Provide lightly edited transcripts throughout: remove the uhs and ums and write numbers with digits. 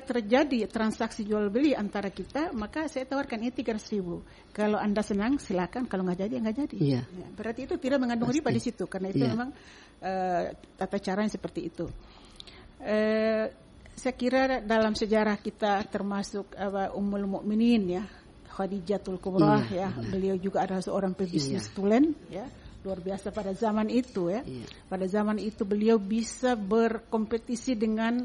Terjadi transaksi jual beli antara kita, maka saya tawarkan ini 300.000. Kalau Anda senang silakan, kalau nggak jadi nggak jadi. Iya. Ya, berarti itu tidak mengandung riba di situ, karena itu memang tata caranya seperti itu. Saya kira dalam sejarah kita termasuk Ummul Mukminin ya, Khadijatul Kubra ya, beliau juga adalah seorang pebisnis tulen ya. Luar biasa pada zaman itu ya. Pada zaman itu beliau bisa berkompetisi dengan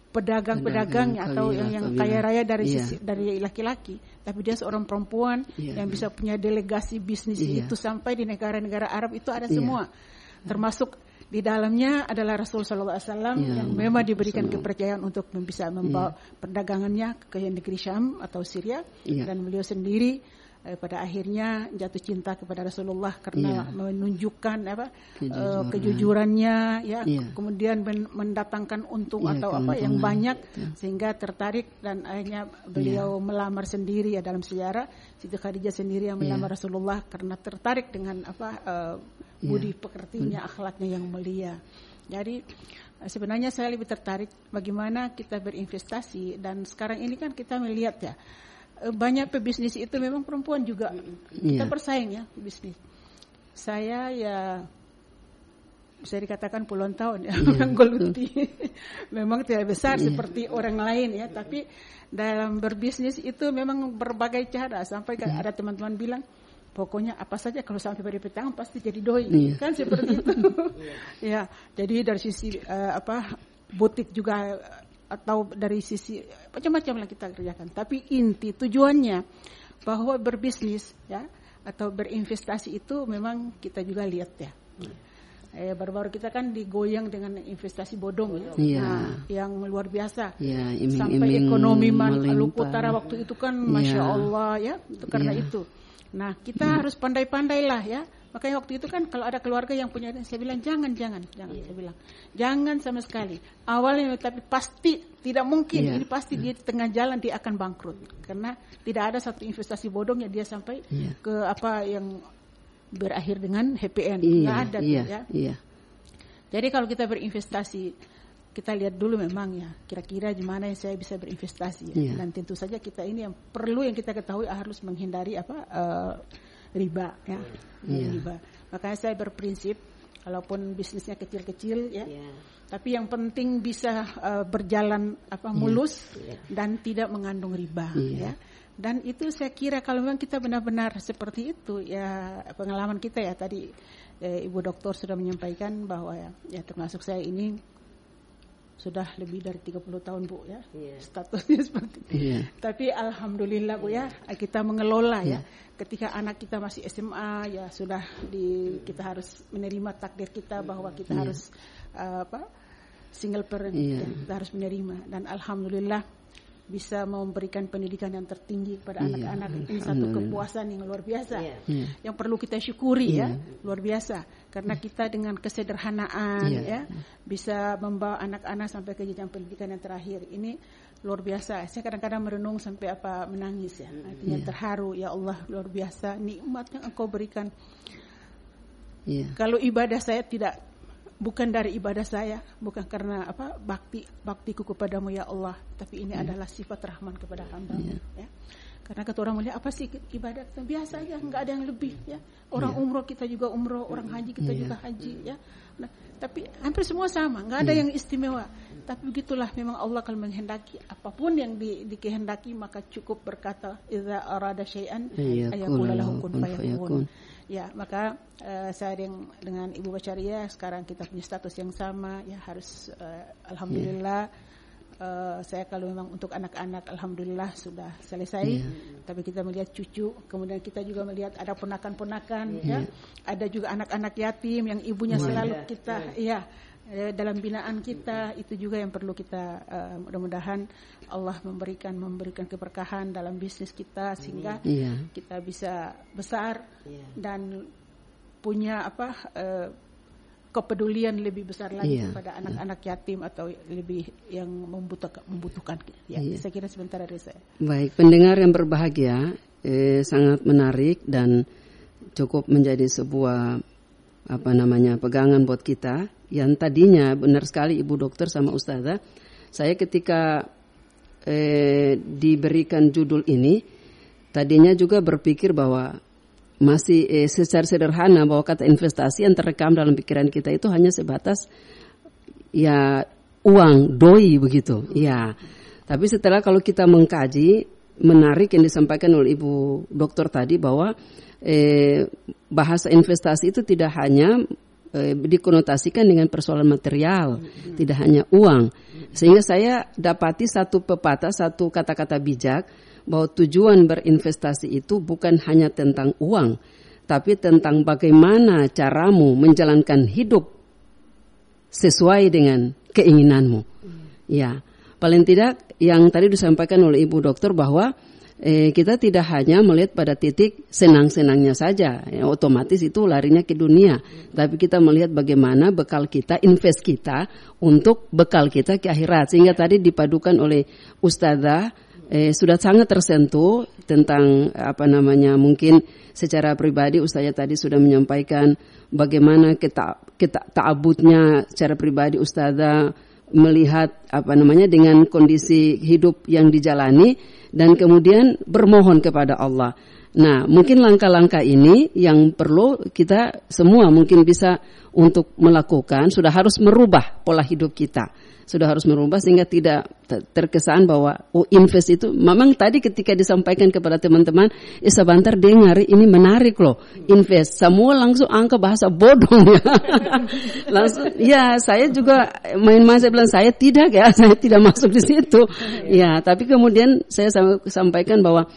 pedagang-pedagang atau yang kaya raya dari laki-laki, tapi dia seorang perempuan yang bisa punya delegasi bisnis itu sampai di negara-negara Arab itu ada semua, termasuk di dalamnya adalah Rasul Sallallahu Alaihi Wasallam yang memang diberikan kepercayaan untuk bisa membawa perdagangannya ke negeri Syam atau Syria, dan beliau sendiri pada akhirnya jatuh cinta kepada Rasulullah karena menunjukkan kejujurannya ya, kemudian mendatangkan untung atau yang banyak sehingga tertarik, dan akhirnya beliau melamar sendiri ya. Dalam sejarah Siti Khadijah sendiri yang melamar Rasulullah karena tertarik dengan budi pekertinya, akhlaknya yang mulia. Jadi sebenarnya saya lebih tertarik bagaimana kita berinvestasi, dan sekarang ini kan kita melihat ya, banyak pebisnis itu memang perempuan juga. Kita bersaing ya bisnis. Saya ya bisa dikatakan puluhan tahun ya menggeluti. Memang tidak besar seperti orang lain ya, tapi dalam berbisnis itu memang berbagai cara, sampai ada teman-teman bilang pokoknya apa saja kalau sampai pada petang pasti jadi doi. Kan seperti itu. Ya, jadi dari sisi butik juga, atau dari sisi macam-macam lah kita kerjakan. Tapi inti tujuannya bahwa berbisnis ya atau berinvestasi itu memang kita juga lihat ya. Baru-baru kita kan digoyang dengan investasi bodong ya. Nah, yang luar biasa. Sampai ekonomi Maluku Utara waktu itu kan Masya Allah ya, itu karena itu. Nah, kita harus pandai-pandai lah ya. Makanya waktu itu kan kalau ada keluarga yang punya, saya bilang jangan, saya bilang jangan sama sekali. Awalnya, tapi pasti tidak mungkin. Ini pasti di tengah jalan dia akan bangkrut, karena tidak ada satu investasi bodong yang dia sampai ke yang berakhir dengan happy end. Nggak ada ya. Jadi kalau kita berinvestasi, kita lihat dulu memang ya kira-kira di mana yang saya bisa berinvestasi ya. Dan tentu saja kita ini yang perlu yang kita ketahui harus menghindari riba ya. Riba. Makanya saya berprinsip kalaupun bisnisnya kecil-kecil ya, tapi yang penting bisa berjalan mulus dan tidak mengandung riba ya. Dan itu saya kira kalau memang kita benar-benar seperti itu ya, pengalaman kita ya tadi Ibu Doktor sudah menyampaikan bahwa ya termasuk saya ini sudah lebih dari 30 tahun Bu ya, statusnya seperti itu. Tapi alhamdulillah Bu ya, kita mengelola ya. Ketika anak kita masih SMA ya sudah kita harus menerima takdir kita bahwa kita harus single parent ya, kita harus menerima, dan alhamdulillah bisa memberikan pendidikan yang tertinggi kepada anak-anak. Ini satu kepuasan yang luar biasa yang perlu kita syukuri ya, luar biasa, karena kita dengan kesederhanaan ya bisa membawa anak-anak sampai ke jenjang pendidikan yang terakhir. Ini luar biasa. Saya kadang-kadang merenung sampai menangis ya, artinya terharu. Ya Allah, luar biasa nikmat yang Engkau berikan. Kalau ibadah saya bukan dari ibadah saya, bukan karena baktiku kepadamu ya Allah, tapi ini adalah sifat rahman kepada hamba ya. Karena kata orang melihat apa sih ibadah biasa aja, nggak ada yang lebih ya. Orang umroh kita juga umroh, orang haji kita juga haji ya. Nah, tapi hampir semua sama, nggak ada yang istimewa. Tapi begitulah memang Allah kalau menghendaki apapun yang dikehendaki, maka cukup berkata idza arada syai'an ayaqula lahu kun fayakun. Ya, maka saya dengan Ibu Bacharia sekarang kita punya status yang sama ya, harus alhamdulillah. Saya kalau memang untuk anak-anak alhamdulillah sudah selesai, tapi kita melihat cucu, kemudian kita juga melihat ada ponakan-ponakan ya, ada juga anak-anak yatim yang ibunya selalu kita dalam binaan kita, itu juga yang perlu kita mudah-mudahan Allah memberikan keberkahan dalam bisnis kita sehingga kita bisa besar dan punya kepedulian lebih besar lagi kepada anak-anak yatim atau lebih yang membutuhkan. Saya kira sebentar dari saya. Baik, pendengar yang berbahagia, sangat menarik dan cukup menjadi sebuah pegangan buat kita. Yang tadinya benar sekali Ibu Dokter sama Ustazah, saya ketika diberikan judul ini tadinya juga berpikir bahwa masih secara sederhana bahwa kata investasi yang terekam dalam pikiran kita itu hanya sebatas uang, doi begitu. Ya. Tapi setelah kalau kita mengkaji, menarik yang disampaikan oleh Ibu Dokter tadi bahwa bahasa investasi itu tidak hanya dikonotasikan dengan persoalan material, tidak hanya uang. Sehingga saya dapati satu pepatah, satu kata-kata bijak bahwa tujuan berinvestasi itu bukan hanya tentang uang, tapi tentang bagaimana caramu menjalankan hidup sesuai dengan keinginanmu. Ya, paling tidak yang tadi disampaikan oleh Ibu Dokter bahwa kita tidak hanya melihat pada titik senang-senangnya saja, otomatis itu larinya ke dunia. Tapi kita melihat bagaimana bekal kita, invest kita untuk bekal kita ke akhirat. Sehingga tadi dipadukan oleh Ustazah, sudah sangat tersentuh tentang mungkin secara pribadi Ustazah tadi sudah menyampaikan bagaimana ta'abudnya secara pribadi Ustazah melihat dengan kondisi hidup yang dijalani dan kemudian bermohon kepada Allah. Nah, mungkin langkah-langkah ini yang perlu kita semua mungkin bisa untuk melakukan, sudah harus merubah pola hidup kita. Sudah harus merubah sehingga tidak terkesan bahwa invest itu memang tadi ketika disampaikan kepada teman-teman, sebentar dengar ini menarik loh, invest. Semua langsung angka bahasa bodoh ya. Langsung saya juga main-main saya bilang saya tidak masuk di situ. Ya, tapi kemudian saya sampaikan bahwa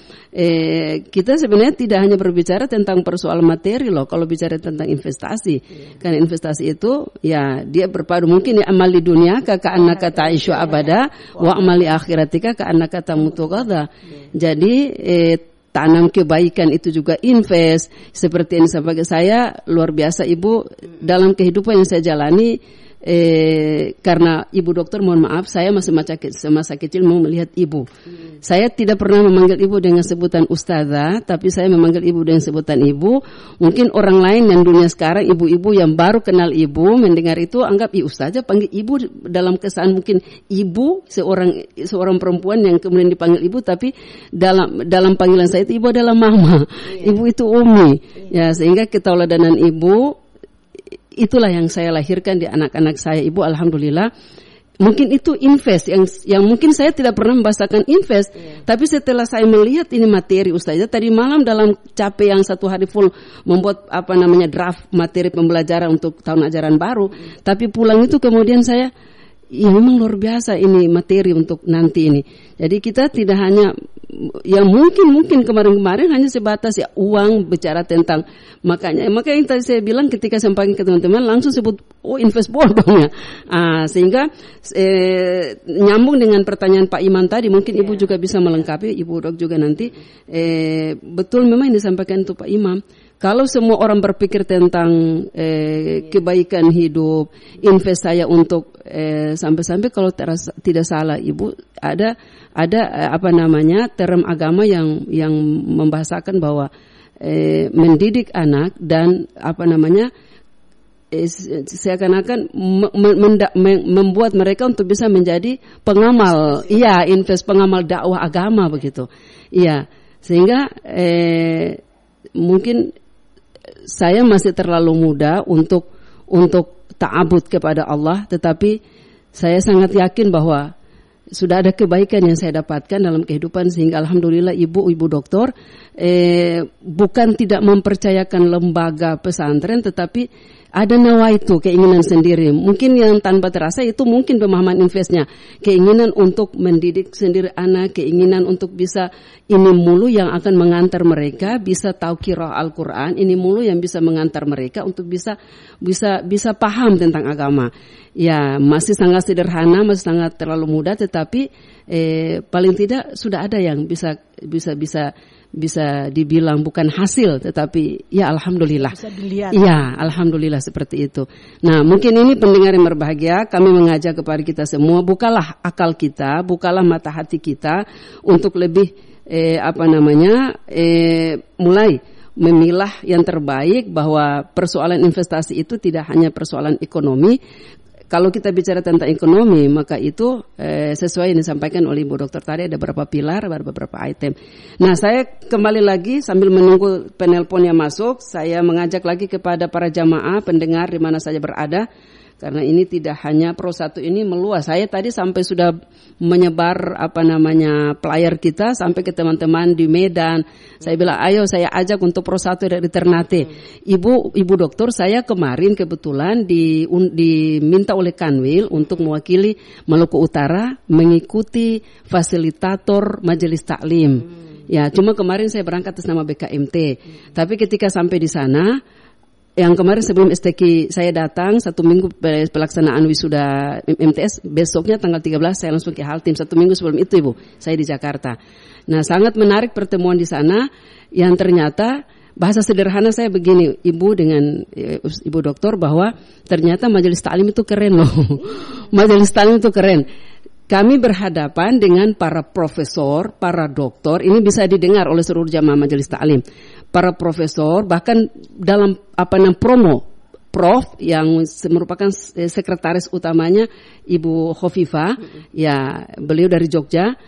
kita sebenarnya tidak hanya berbicara tentang persoalan materi loh kalau bicara tentang investasi. Karena investasi itu dia berpadu mungkin amal di dunia ka'annaka ta'ishu abada wa amali akhiratika ka'annaka tamutu ghada. Jadi tanam kebaikan itu juga invest. Seperti yang disampaikan saya luar biasa Ibu dalam kehidupan yang saya jalani. Karena Ibu Dokter mohon maaf saya masih masa kecil mau melihat Ibu. Saya tidak pernah memanggil Ibu dengan sebutan Ustazah, tapi saya memanggil Ibu dengan sebutan Ibu. Mungkin orang lain yang dunia sekarang ibu-ibu yang baru kenal Ibu mendengar itu anggap Ustazah panggil Ibu dalam kesan mungkin Ibu seorang perempuan yang kemudian dipanggil Ibu, tapi dalam panggilan saya itu Ibu adalah Mama. Ibu itu Umi. Ya, sehingga ketauladanan Ibu itulah yang saya lahirkan di anak-anak saya. Ibu alhamdulillah mungkin itu invest yang mungkin saya tidak pernah membahasakan invest, tapi setelah saya melihat ini materi Ustazah tadi malam dalam capek yang satu hari full membuat draft materi pembelajaran untuk tahun ajaran baru, tapi pulang itu kemudian saya memang luar biasa ini materi untuk nanti ini. Jadi kita tidak hanya yang mungkin kemarin-kemarin hanya sebatas uang bicara tentang makanya yang tadi saya bilang ketika sampaikan ke teman-teman langsung sebut invest bodoh ya. Sehingga nyambung dengan pertanyaan Pak Imam tadi mungkin Ibu juga bisa melengkapi, Ibu Dok juga nanti betul memang yang disampaikan itu Pak Imam. Kalau semua orang berpikir tentang kebaikan hidup, invest saya untuk sampai-sampai kalau tidak salah Ibu ada term agama yang membahasakan bahwa mendidik anak dan seakan-akan membuat mereka untuk bisa menjadi pengamal, invest pengamal dakwah agama begitu. Sehingga mungkin saya masih terlalu muda untuk ta'abud kepada Allah, tetapi saya sangat yakin bahwa sudah ada kebaikan yang saya dapatkan dalam kehidupan sehingga alhamdulillah Ibu Dokter bukan tidak mempercayakan lembaga pesantren, tetapi ada nawaitu, keinginan sendiri. Mungkin yang tanpa terasa itu mungkin pemahaman investnya. Keinginan untuk mendidik sendiri anak, keinginan untuk bisa ini mulu yang akan mengantar mereka bisa tahu qiraah Al-Quran, ini mulu yang bisa mengantar mereka untuk bisa paham tentang agama. Ya, masih sangat sederhana, masih sangat terlalu mudah, tetapi paling tidak sudah ada yang bisa dibilang bukan hasil, tetapi ya alhamdulillah. Bisa dilihat. Ya, alhamdulillah seperti itu. Nah, mungkin ini pendengar yang berbahagia, kami mengajak kepada kita semua, bukalah akal kita, bukalah mata hati kita untuk lebih mulai memilah yang terbaik, bahwa persoalan investasi itu tidak hanya persoalan ekonomi. Kalau kita bicara tentang ekonomi, maka itu sesuai yang disampaikan oleh Ibu Dokter tadi, ada beberapa pilar, ada beberapa item. Nah, saya kembali lagi sambil menunggu penelpon yang masuk, saya mengajak lagi kepada para jamaah pendengar di mana saja berada, karena ini tidak hanya Pro 1 ini meluas. Saya tadi sampai sudah menyebar flyer kita sampai ke teman-teman di Medan. Saya bilang, ayo saya ajak untuk Pro 1 dari Ternate. Ibu dokter, saya kemarin kebetulan diminta oleh Kanwil untuk mewakili Maluku Utara mengikuti fasilitator majelis taklim. Ya, cuma kemarin saya berangkat atas nama BKMT. Tapi ketika sampai di sana, yang kemarin sebelum STQ saya datang 1 minggu pelaksanaan wisuda MTS, besoknya tanggal 13 saya langsung ke Haltim. 1 minggu sebelum itu Ibu, saya di Jakarta. Nah, sangat menarik pertemuan di sana yang ternyata bahasa sederhana saya begini, Ibu dengan Ibu Dokter, bahwa ternyata majelis taklim itu keren loh. Majelis taklim itu keren. Kami berhadapan dengan para profesor, para doktor, ini bisa didengar oleh seluruh jamaah majelis taklim. Para profesor, bahkan dalam promo, Prof yang merupakan sekretaris utamanya Ibu Khofifah, ya beliau dari Jogja.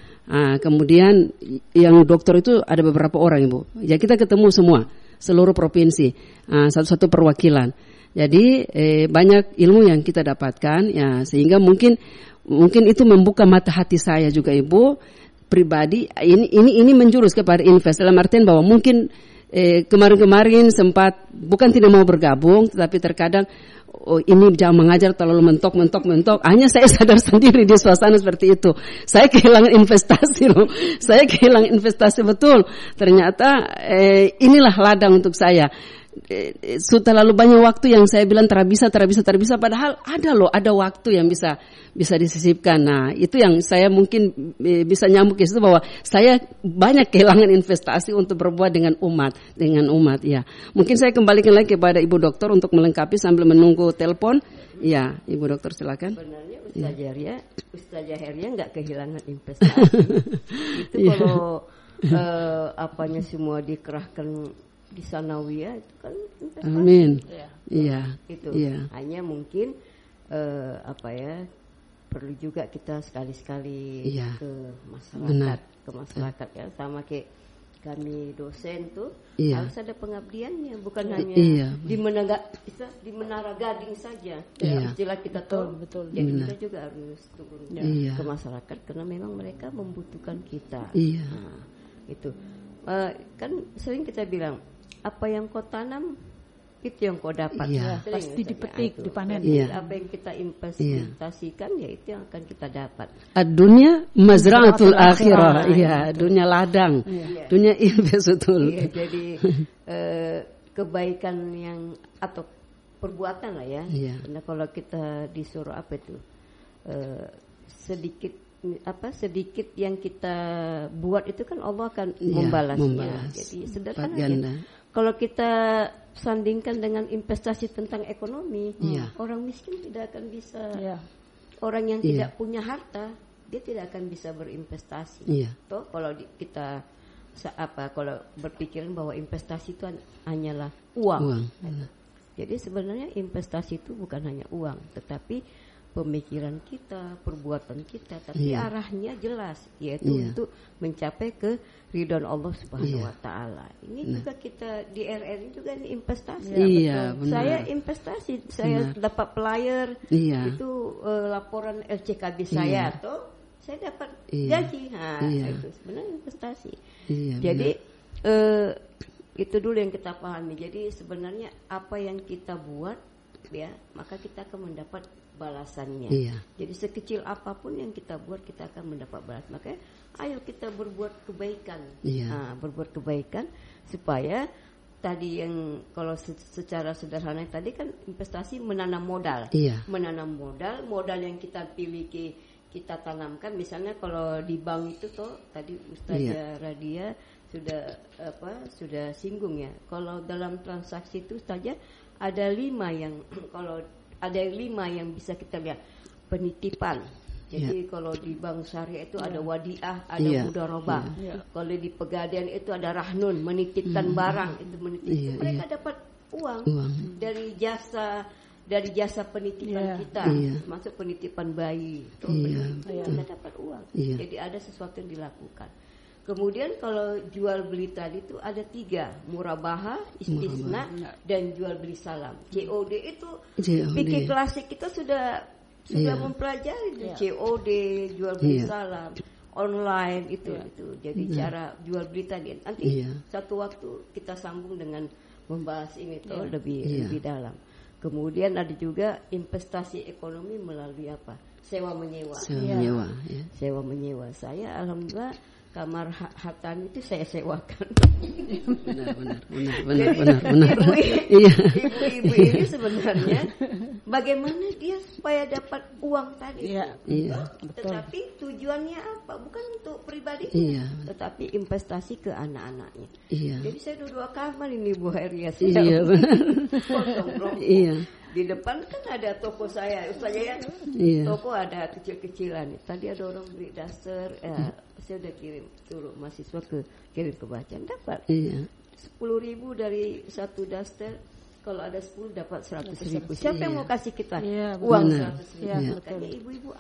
Kemudian yang dokter itu ada beberapa orang Ibu. Ya kita ketemu semua, seluruh provinsi, satu-satu perwakilan. Jadi banyak ilmu yang kita dapatkan, ya sehingga mungkin itu membuka mata hati saya juga Ibu pribadi. Ini menjurus kepada invest, dalam artian bahwa mungkin kemarin-kemarin sempat bukan tidak mau bergabung, tetapi terkadang ini jangan mengajar terlalu mentok. Hanya saya sadar sendiri di suasana seperti itu. Saya kehilangan investasi loh. Saya kehilangan investasi betul. Ternyata inilah ladang untuk saya. Sudah terlalu banyak waktu yang saya bilang terbisa, padahal ada waktu yang bisa disisipkan. Nah, itu yang saya mungkin bisa nyambung ke situ, bahwa saya banyak kehilangan investasi untuk berbuat dengan umat ya. Mungkin saya kembalikan lagi kepada Ibu Dokter untuk melengkapi sambil menunggu telepon. Ya, Ibu Dokter silakan. Sebenarnya Ustazah Heria nggak kehilangan investasi. Itu kalau apanya semua dikerahkan di sanawiyah itu kan investasi. Amin. Iya. Itu. Iya. Hanya mungkin perlu juga kita sekali-sekali ke masyarakat ya, sama kayak kami dosen tuh harus ada pengabdiannya, bukan hanya di Menara Gading saja. Istilah kita betul. Jadi kita juga harus turun ke masyarakat karena memang mereka membutuhkan kita. Nah, itu kan sering kita bilang, apa yang kau tanam itu yang kau dapat. Pasti dipetik, dipanen. Apa yang kita investasikan ya itu yang akan kita dapat. Dunia mazra'atul akhirah. Dunia ladang. Dunia investul. Jadi kebaikan yang atau perbuatan lah ya. Karena kalau kita disuruh sedikit yang kita buat itu kan Allah akan membalasnya. Jadi sederhana. Kalau kita sandingkan dengan investasi tentang ekonomi, orang miskin tidak akan bisa, orang yang tidak punya harta, dia tidak akan bisa berinvestasi. Toh kalau kita kalau berpikiran bahwa investasi itu hanyalah uang. Jadi sebenarnya investasi itu bukan hanya uang, tetapi pemikiran kita, perbuatan kita, tapi arahnya jelas, yaitu untuk mencapai ke ridhon Allah Subhanahu wa taala. Ini juga kita di RRI juga ini investasi. Benar. Saya investasi, saya dapat flyer, itu laporan LCKB saya atau saya dapat gaji. Itu sebenarnya investasi. Jadi itu dulu yang kita pahami. Jadi sebenarnya apa yang kita buat ya, maka kita akan mendapat balasannya. Iya. Jadi sekecil apapun yang kita buat, kita akan mendapat balas. Makanya ayo kita berbuat kebaikan. Iya. Berbuat kebaikan supaya tadi yang kalau secara sederhana tadi kan investasi menanam modal. Iya. Menanam modal yang kita miliki, kita tanamkan. Misalnya kalau di bank itu toh tadi Ustazah Radia sudah singgung ya. Kalau dalam transaksi itu saja ada 5 yang kalau ada 5 yang bisa kita lihat. Penitipan. Jadi kalau di bank syariah itu ada wadiah, ada mudharabah. Kalau di pegadaian itu ada rahnun, menitipkan barang, itu menitipkan. Mereka dapat uang dari jasa penitipan kita, masuk penitipan bayi. Kita dapat uang. Jadi ada sesuatu yang dilakukan. Kemudian kalau jual beli tadi itu ada 3, murabaha, istisna, dan jual beli salam. COD itu fikih klasik kita sudah mempelajari COD, jual beli salam, online itu. Jadi cara jual beli tadi. Nanti satu waktu kita sambung dengan membahas ini lebih dalam. Kemudian ada juga investasi ekonomi melalui apa? Sewa menyewa. Sewa menyewa. Saya alhamdulillah kamar Hatami itu saya sewakan. Benar. Ibu-ibu ini sebenarnya bagaimana dia supaya dapat uang tadi. Tetapi tujuannya apa? Bukan untuk pribadinya, tetapi investasi ke anak-anaknya. Jadi saya ada 2 kamar ini Bu Heria. Di depan kan ada toko saya, toko ada kecil-kecilan. Tadi ada orang beli daster, saya udah suruh mahasiswa kirim ke bacaan, dapat 10.000 dari satu daster. Kalau ada 10 dapat 100.000. Siapa yang mau kasih kita uang 100.000? Makanya ibu-ibu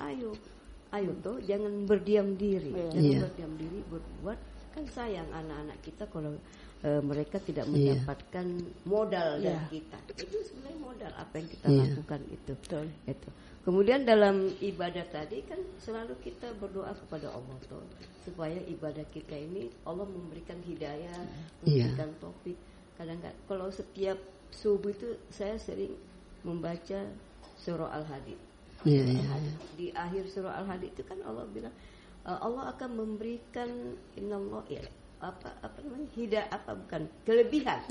ayo toh, jangan berdiam diri, berdiam diri, berbuat. Kan sayang anak-anak kita kalau mereka tidak mendapatkan modal dari kita. Itu sebenarnya modal apa yang kita lakukan itu. Kemudian dalam ibadah tadi kan selalu kita berdoa kepada Allah tuh, supaya ibadah kita ini Allah memberikan hidayah, memberikan taufik. Kadang-kadang kalau setiap subuh itu saya sering membaca surah Al-Hadid. Di akhir surah Al-Hadid itu kan Allah bilang Allah akan memberikan kelebihan.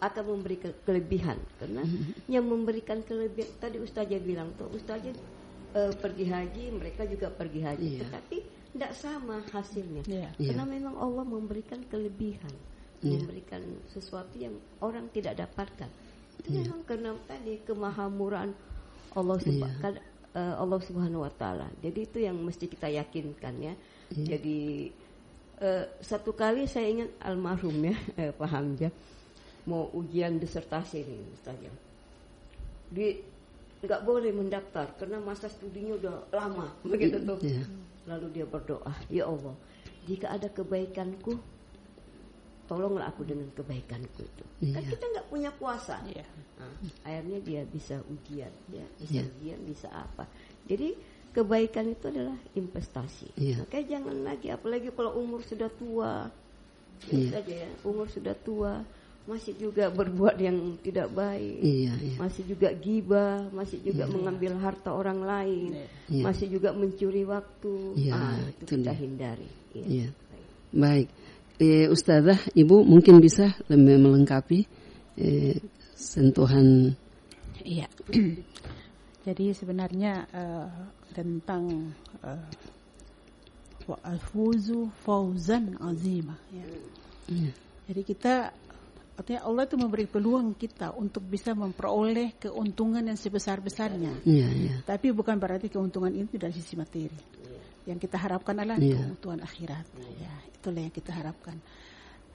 Akan memberikan kelebihan karena yang memberikan kelebihan tadi Ustazah bilang tuh, Ustazah pergi haji, mereka juga pergi haji, tetapi tidak sama hasilnya. Karena memang Allah memberikan kelebihan, memberikan sesuatu yang orang tidak dapatkan. Itu memang karena tadi kemahamurahan Allah Subhanahu wa taala. Jadi itu yang mesti kita yakinkan ya. Jadi satu kali saya ingat almarhum ya Pak Hamzah mau ujian disertasi nih Ustazah. Nggak boleh mendaftar karena masa studinya udah lama begitu tuh. Lalu dia berdoa, ya Allah, jika ada kebaikanku, tolonglah aku dengan kebaikanku itu. Kan kita nggak punya kuasa. Akhirnya dia bisa ujian, bisa ujian, bisa apa. Jadi kebaikan itu adalah investasi. Makanya jangan lagi, apalagi kalau umur sudah tua, umur sudah tua, masih juga berbuat yang tidak baik, masih juga ghibah, masih juga mengambil harta orang lain, masih juga mencuri waktu. Itu kita hindari. Baik, Ustazah, Ibu mungkin bisa lebih melengkapi sentuhan. Jadi sebenarnya tentang al-fuzu fauzan azima. Jadi kita, artinya Allah itu memberi peluang kita untuk bisa memperoleh keuntungan yang sebesar-besarnya. Tapi bukan berarti keuntungan itu dari sisi materi. Yang kita harapkan adalah keuntungan akhirat. Itulah yang kita harapkan.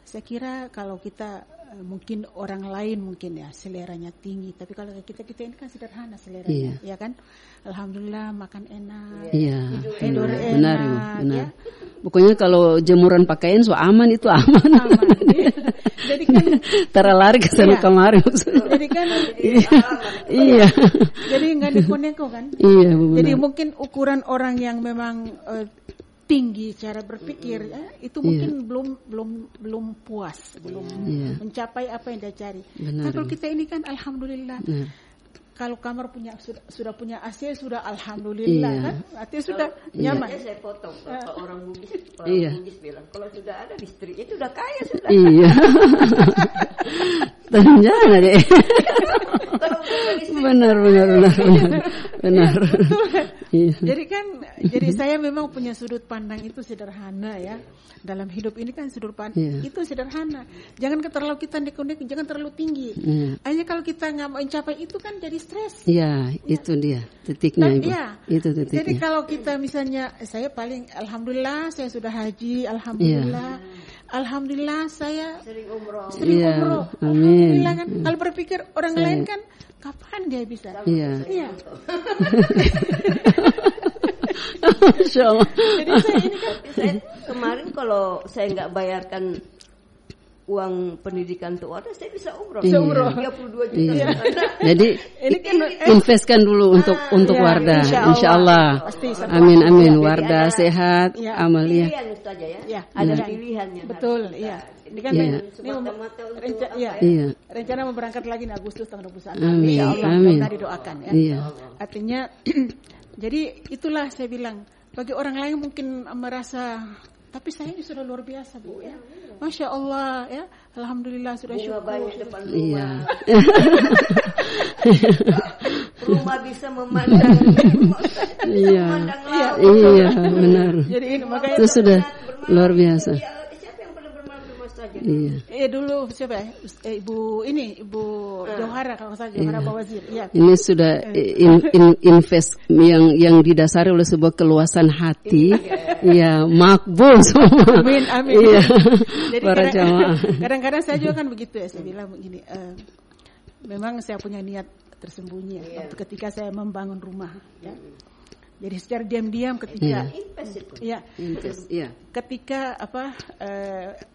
Saya kira kalau kita mungkin orang lain mungkin ya seleranya tinggi, tapi kalau kita ini kan sederhana seleranya, ya kan? Alhamdulillah makan enak, tidur enak, benar. Pokoknya kalau jemuran pakaian aman itu aman. Jadi kan terlari ke sana kemari maksudnya. Jadi kan jadi nggak dikoneko kan? Jadi mungkin ukuran orang yang memang tinggi cara berpikir itu mungkin belum puas, belum mencapai apa yang dia cari. Tapi kalau kita ini kan alhamdulillah kalau kamar sudah punya AC sudah alhamdulillah kan, artinya sudah nyaman. Saya potong orang Bugis bilang kalau sudah ada listrik itu udah kaya sudah. Iya. Jangan deh. Benar. Iya. Jadi saya memang punya sudut pandang itu sederhana ya. Dalam hidup ini kan sudut pandang itu sederhana. Jangan terlalu kita nek-nek, jangan terlalu tinggi. Hanya kalau kita nggak mau mencapai itu kan jadi stres. Iya, itu dia titiknya Ibu. Itu titiknya. Jadi kalau kita misalnya saya paling alhamdulillah saya sudah haji, alhamdulillah. Alhamdulillah saya sering umroh. Amin. Alhamdulillah kan. Kalau berpikir orang lain kan kapan dia bisa? Iya. Jadi saya kemarin kalau saya nggak bayarkan uang pendidikan untuk wadah, saya bisa umroh. 32 juta. Iya. Jadi ini kan investkan dulu untuk Wardah. Insyaallah. Amin. Wardah sehat, Amalia. Pilihan itu aja ya. Ada pilihannya. Betul, iya. Ini kan rencana mau berangkat lagi nih Agustus tanggal 21. Insyaallah kita didoakan ya. Iya. Artinya jadi itulah saya bilang bagi orang lain mungkin merasa tapi saya ini sudah luar biasa Bu ya. Masya Allah ya. Alhamdulillah sudah syukur. Banyak depan rumah. Iya. Rumah bisa memandang. Iya, benar. Jadi ini makanya itu sudah luar biasa. Siapa yang pernah bermalam saja? Iya. Dulu siapa? Ibu Johara kalau saya Johara Bawazir. Iya. Ini sudah invest yang didasari oleh sebuah keluasan hati. Iya, makbul semua. Amin. Iya. Jadi para jamaah. Kadang-kadang saya juga kan begitu ya. Saya bilang begini, memang saya punya niat tersembunyi ya, ketika saya membangun rumah. Ya. Jadi secara diam-diam ketika ketika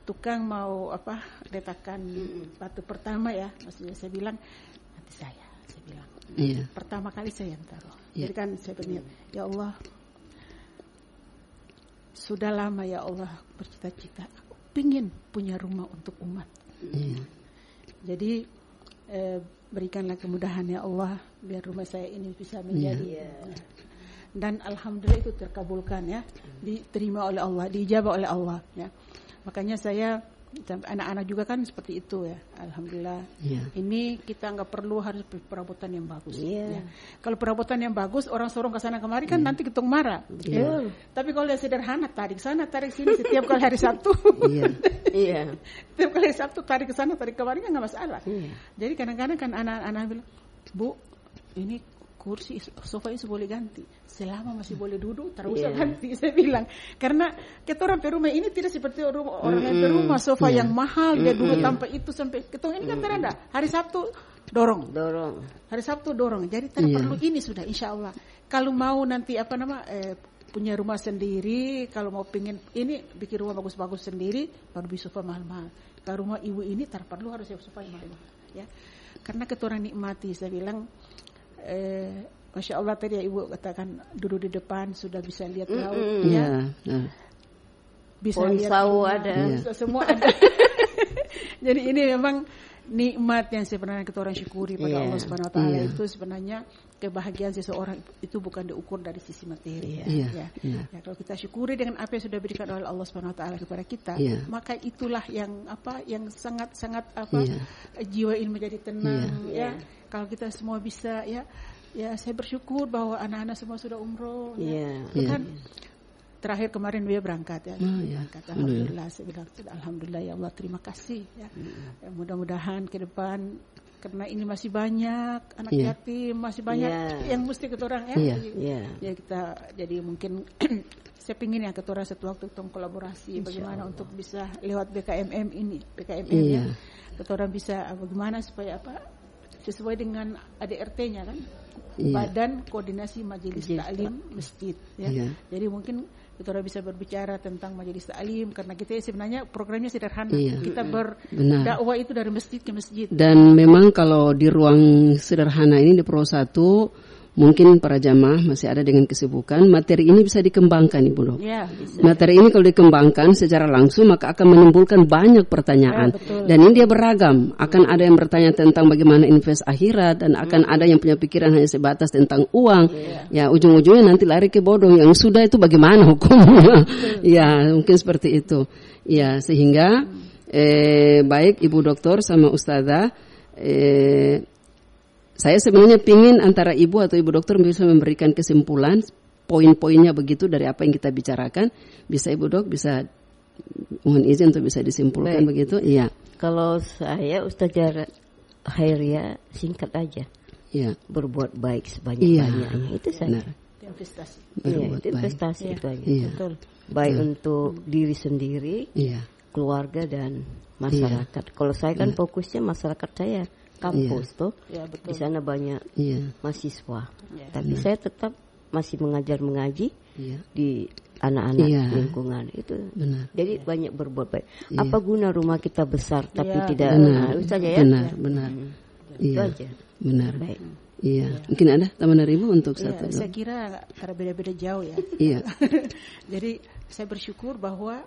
tukang mau letakkan batu pertama ya, maksudnya saya bilang nanti saya bilang pertama kali saya yang taruh. Jadi kan saya berniat, ya Allah. Sudah lama ya Allah bercita-cita aku ingin punya rumah untuk umat. Jadi berikanlah kemudahan ya Allah biar rumah saya ini bisa menjadi dan alhamdulillah itu terkabulkan ya, diterima oleh Allah, diijabah oleh Allah ya. Makanya saya anak-anak juga kan seperti itu ya, alhamdulillah. Ini kita nggak perlu harus perabotan yang bagus. Ya. Kalau perabotan yang bagus orang sorong ke sana kemari kan nanti ketung marah. Tapi kalau yang sederhana tarik sana tarik sini setiap kali hari Sabtu. Setiap kali hari Sabtu tarik ke sana tarik kemari kan nggak masalah. Jadi kadang-kadang kan anak-anak bilang, Bu, ini kursi sofa itu boleh ganti selama masih boleh duduk terus usah ganti. Saya bilang karena kita orang perumah ini tidak seperti orang yang perumah sofa yang mahal dia duduk tanpa itu sampai ketemu ini kan terada hari Sabtu dorong hari Sabtu dorong jadi tidak perlu ini sudah insya Allah. Kalau mau nanti punya rumah sendiri, kalau mau pengen ini bikin rumah bagus-bagus sendiri baru beli sofa mahal-mahal. Kalau rumah ibu ini tak perlu harus sofa yang mahal-mahal ya, karena kita orang nikmati. Saya bilang Masya Allah tadi ya Ibu katakan duduk di depan sudah bisa lihat laut bisa lihat ada semua ada. Jadi ini memang nikmat yang sebenarnya kita orang syukuri pada Allah Subhanahu Wa Taala. Itu sebenarnya kebahagiaan seseorang itu bukan diukur dari sisi materi ya, kalau kita syukuri dengan apa yang sudah diberikan oleh Allah Subhanahu Wa Taala kepada kita, maka itulah yang sangat jiwa ini menjadi tenang ya. Kalau kita semua bisa ya saya bersyukur bahwa anak-anak semua sudah umroh kan. Terakhir kemarin dia berangkat ya. Alhamdulillah saya bilang alhamdulillah ya Allah terima kasih ya. Mudah-mudahan ke depan karena ini masih banyak anak yatim, masih banyak yang mesti kita orang ya kita jadi mungkin saya pingin ya kita orang satu waktu kita kolaborasi bagaimana untuk bisa lewat BKMM ya kita orang bisa bagaimana supaya sesuai dengan ADRT-nya kan, Badan Koordinasi Majelis Taklim Masjid ya. Jadi mungkin kita bisa berbicara tentang majelis taklim karena kita sebenarnya programnya sederhana. Kita berdakwah itu dari masjid ke masjid. Dan memang kalau di ruang sederhana ini di Pro 1 mungkin para jamaah masih ada dengan kesibukan, materi ini bisa dikembangkan Ibu Dok. Ya, bisa. Materi ini kalau dikembangkan secara langsung maka akan menimbulkan banyak pertanyaan. Dan ini dia beragam. Akan ada yang bertanya tentang bagaimana invest akhirat, dan akan ada yang punya pikiran hanya sebatas tentang uang. Ya, ujung-ujungnya nanti lari ke bodong. Yang sudah itu bagaimana hukumnya? Ya, mungkin seperti itu. Ya, sehingga baik Ibu Doktor sama Ustazah, saya sebenarnya pingin antara Ibu atau Ibu Dokter bisa memberikan kesimpulan, poin-poinnya begitu dari apa yang kita bicarakan. Bisa Ibu Dok, bisa mohon izin untuk bisa disimpulkan. Baik. Begitu? Iya. Kalau saya Ustazah Khairia singkat aja. Iya. Berbuat baik sebanyak-banyaknya. Itu saja. Investasi. Iya, itu investasi itu aja. Iya. Betul. Baik untuk diri sendiri, keluarga dan masyarakat. Kalau saya kan fokusnya masyarakat saya. Kampus tuh, di sana banyak mahasiswa. Tapi saya tetap masih mengaji di anak-anak lingkungan itu. Benar. Jadi banyak berbuat baik. Apa guna rumah kita besar tapi tidak benar. Saja ya? Benar. Itu aja. Benar. Baik. Iya. Mungkin ada teman dari Ibu untuk satu. Saya kira karena beda-beda jauh ya. Iya. Jadi saya bersyukur bahwa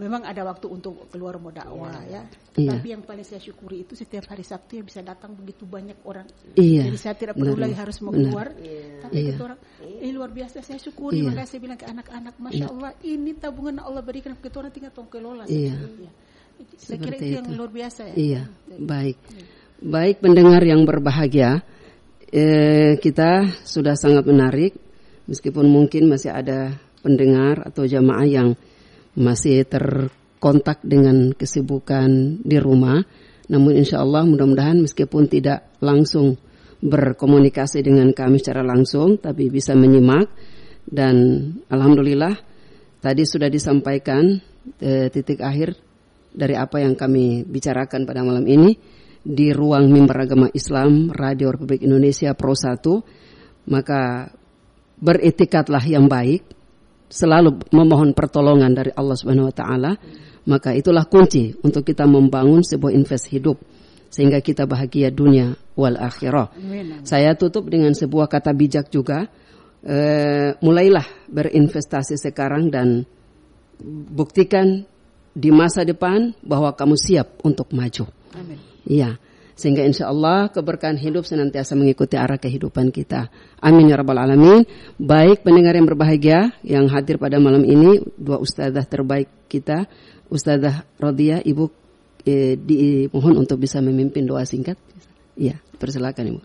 memang ada waktu untuk keluar mau dakwah ya. Tapi yang paling saya syukuri itu setiap hari Sabtu yang bisa datang begitu banyak orang. Jadi saya tidak perlu lagi harus mau keluar. Tapi itu orang, luar biasa saya syukuri. Makanya saya bilang ke anak-anak, Masya Allah ini tabungan Allah berikan ke orang tinggal tong kelola. Saya kira itu yang luar biasa ya. Iya, baik. Baik pendengar yang berbahagia, kita sudah sangat menarik. Meskipun mungkin masih ada pendengar atau jamaah yang masih terkontak dengan kesibukan di rumah, namun insya Allah mudah-mudahan meskipun tidak langsung berkomunikasi dengan kami secara langsung, tapi bisa menyimak. Dan alhamdulillah tadi sudah disampaikan titik akhir dari apa yang kami bicarakan pada malam ini di ruang Mimbar Agama Islam Radio Republik Indonesia Pro 1. Maka beretikatlah yang baik, selalu memohon pertolongan dari Allah Subhanahu wa taala, maka itulah kunci untuk kita membangun sebuah invest hidup sehingga kita bahagia dunia wal akhirah. Saya tutup dengan sebuah kata bijak juga. Mulailah berinvestasi sekarang dan buktikan di masa depan bahwa kamu siap untuk maju. Amin. Iya. Sehingga insya Allah keberkahan hidup senantiasa mengikuti arah kehidupan kita. Amin ya rabbal alamin. Baik pendengar yang berbahagia yang hadir pada malam ini, dua ustazah terbaik kita, Ustazah Rodia, Ibu dimohon untuk bisa memimpin doa singkat. Iya, persilakan Ibu.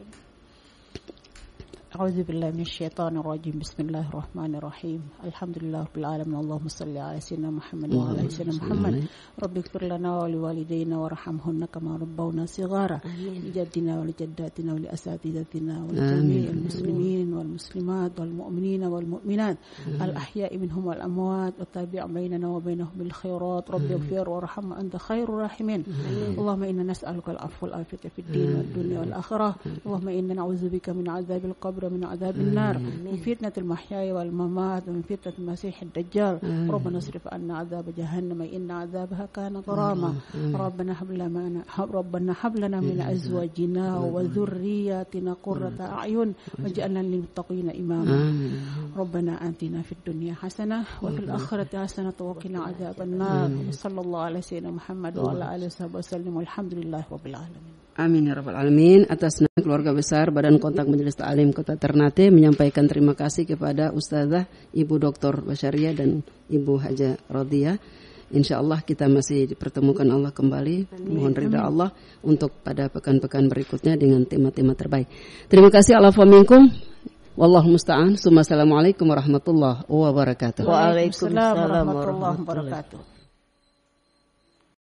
A'udzubillahi minasyaitonirrajim. Bismillahirrahmanirrahim. Alhamdulillahirabbil alamin. Allahumma shalli ala sayyidina Muhammad wa ala sayyidina Muhammad. Rabbighfir lana wa liwalidayna warhamhunna kama rabbawna shighara. Lijaddina wa lijaddatina wa liasatidatina wa lijami'il muslimin wal muslimat wal mu'minina wal mu'minat al ahya'i minhum wal amwat wa tabi' bainana wa bainahum bil khairat. Rabbighfir warham anta khairur rahimin. Allahumma inna nas'aluka al-'afwa wal 'afiyata fid din wad dunya wal akhirah. Allahumma inna na'udzubika min 'adzabil qabr من عذاب النار من فتنة المحيا والممات ومن فتنة المسيح الدجال. ربنا اصرف عنا عذاب جهنم إن عذابها كان غراما. ربنا هب لنا من أزواجنا وذرياتنا قرة أعين واجعلنا للمتقين إماما. ربنا آتنا في الدنيا حسنة وفي الآخرة حسنة وقنا عذاب النار. صلى الله على سيدنا محمد وعلى آله وصحبه وسلم والحمد لله رب العالمين. Amin ya rabbal alamin. Atas nama keluarga besar Badan Kontak Majelis Ta'lim Kota Ternate menyampaikan terima kasih kepada Ustazah Ibu Dr. Basyariah dan Ibu Haja Rodia. Insyaallah kita masih dipertemukan Allah kembali. Mohon ridha Allah untuk pada pekan-pekan berikutnya dengan tema-tema terbaik. Terima kasih. Alaikum minkum. Wallahu musta'an. Assalamualaikum warahmatullahi wabarakatuh. Waalaikumsalam warahmatullahi wabarakatuh.